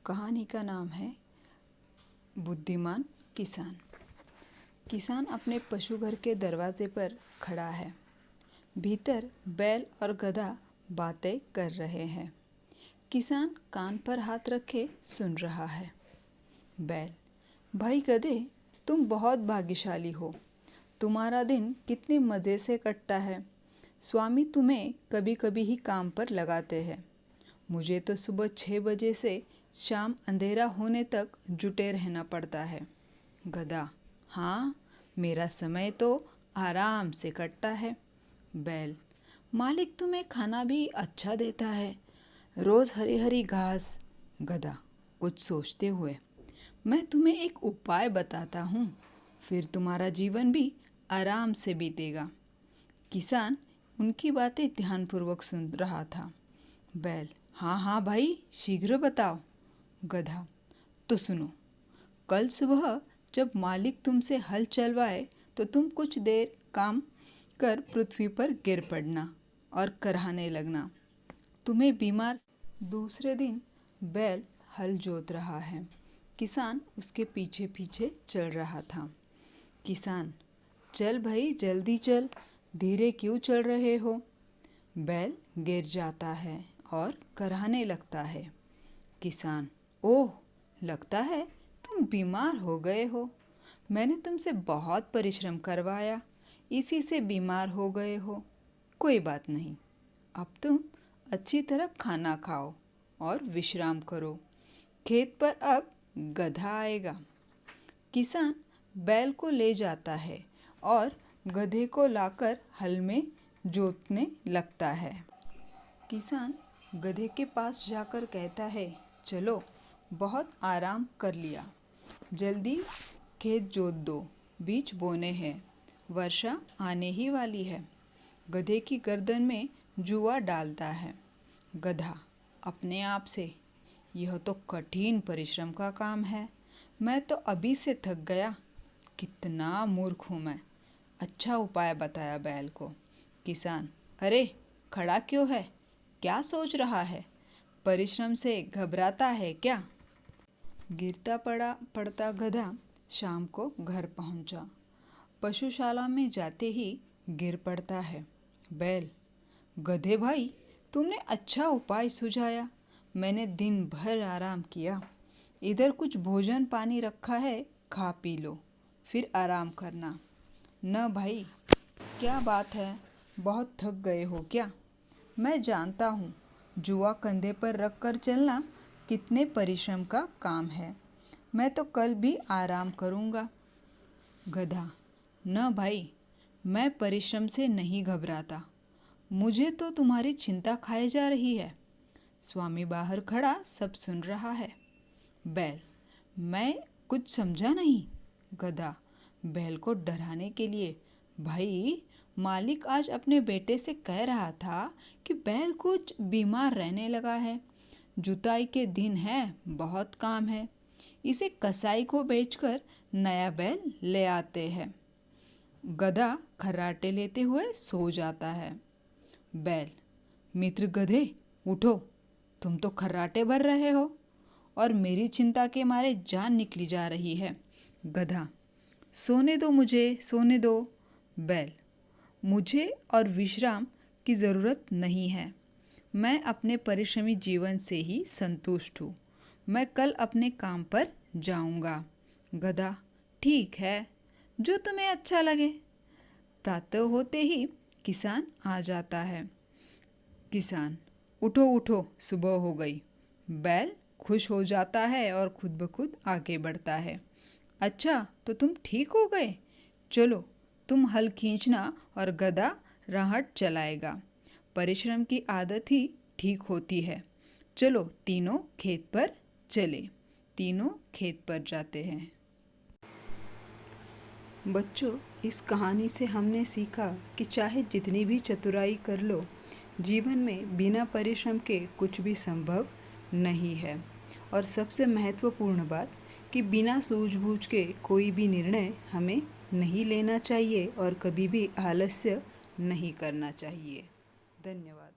कहानी का नाम है बुद्धिमान किसान। किसान अपने पशु घर के दरवाजे पर खड़ा है। भीतर बैल और गधा बातें कर रहे हैं। किसान कान पर हाथ रखे सुन रहा है। बैल: भाई गधे, तुम बहुत भाग्यशाली हो। तुम्हारा दिन कितने मज़े से कटता है। स्वामी तुम्हें कभी कभी ही काम पर लगाते हैं। मुझे तो सुबह 6 बजे से शाम अंधेरा होने तक जुटे रहना पड़ता है। गधा: हाँ, मेरा समय तो आराम से कटता है। बैल: मालिक तुम्हें खाना भी अच्छा देता है, रोज़ हरी हरी घास। गधा कुछ सोचते हुए: मैं तुम्हें एक उपाय बताता हूँ, फिर तुम्हारा जीवन भी आराम से बीतेगा। किसान उनकी बातें ध्यानपूर्वक सुन रहा था। बैल: हाँ हाँ भाई, शीघ्र बताओ। गधा: तो सुनो, कल सुबह जब मालिक तुमसे हल चलवाए तो तुम कुछ देर काम कर पृथ्वी पर गिर पड़ना और कराहने लगना। तुम्हें बीमार। दूसरे दिन बैल हल जोत रहा है। किसान उसके पीछे पीछे चल रहा था। किसान: चल भाई, जल्दी चल, धीरे क्यों चल रहे हो। बैल गिर जाता है और कराहने लगता है। किसान: ओह, लगता है तुम बीमार हो गए हो। मैंने तुमसे बहुत परिश्रम करवाया, इसी से बीमार हो गए हो। कोई बात नहीं, अब तुम अच्छी तरह खाना खाओ और विश्राम करो। खेत पर अब गधा आएगा। किसान बैल को ले जाता है और गधे को लाकर हल में जोतने लगता है। किसान गधे के पास जाकर कहता है, चलो, बहुत आराम कर लिया, जल्दी खेत जोत दो, बीज बोने हैं, वर्षा आने ही वाली है। गधे की गर्दन में जुआ डालता है। गधा अपने आप से: यह तो कठिन परिश्रम का काम है, मैं तो अभी से थक गया। कितना मूर्ख हूँ मैं। अच्छा उपाय बताया बैल को। किसान: अरे, खड़ा क्यों है, क्या सोच रहा है, परिश्रम से घबराता है क्या। गिरता पड़ता गधा शाम को घर पहुंचा। पशुशाला में जाते ही गिर पड़ता है। बैल: गधे भाई, तुमने अच्छा उपाय सुझाया, मैंने दिन भर आराम किया। इधर कुछ भोजन पानी रखा है, खा पी लो, फिर आराम करना। न भाई, क्या बात है, बहुत थक गए हो क्या। मैं जानता हूँ, जुआ कंधे पर रख कर चलना कितने परिश्रम का काम है। मैं तो कल भी आराम करूँगा। गधा: न भाई, मैं परिश्रम से नहीं घबराता, मुझे तो तुम्हारी चिंता खाए जा रही है। स्वामी बाहर खड़ा सब सुन रहा है। बैल: मैं कुछ समझा नहीं। गधा बैल को डराने के लिए: भाई, मालिक आज अपने बेटे से कह रहा था कि बैल कुछ बीमार रहने लगा है, जुताई के दिन है, बहुत काम है, इसे कसाई को बेचकर नया बैल ले आते हैं। गधा खर्राटे लेते हुए सो जाता है। बैल: मित्र गधे, उठो, तुम तो खर्राटे भर रहे हो और मेरी चिंता के मारे जान निकली जा रही है। गधा: सोने दो मुझे, सोने दो। बैल: मुझे और विश्राम की ज़रूरत नहीं है, मैं अपने परिश्रमी जीवन से ही संतुष्ट हूँ, मैं कल अपने काम पर जाऊँगा। गधा: ठीक है, जो तुम्हें अच्छा लगे। प्रातः होते ही किसान आ जाता है। किसान: उठो उठो, सुबह हो गई। बैल खुश हो जाता है और खुद ब खुद आगे बढ़ता है। अच्छा, तो तुम ठीक हो गए, चलो, तुम हल खींचना और गधा राहट चलाएगा। परिश्रम की आदत ही ठीक होती है। चलो, तीनों खेत पर चले। तीनों खेत पर जाते हैं। बच्चों, इस कहानी से हमने सीखा कि चाहे जितनी भी चतुराई कर लो, जीवन में बिना परिश्रम के कुछ भी संभव नहीं है। और सबसे महत्वपूर्ण बात कि बिना सूझबूझ के कोई भी निर्णय हमें नहीं लेना चाहिए और कभी भी आलस्य नहीं करना चाहिए। धन्यवाद।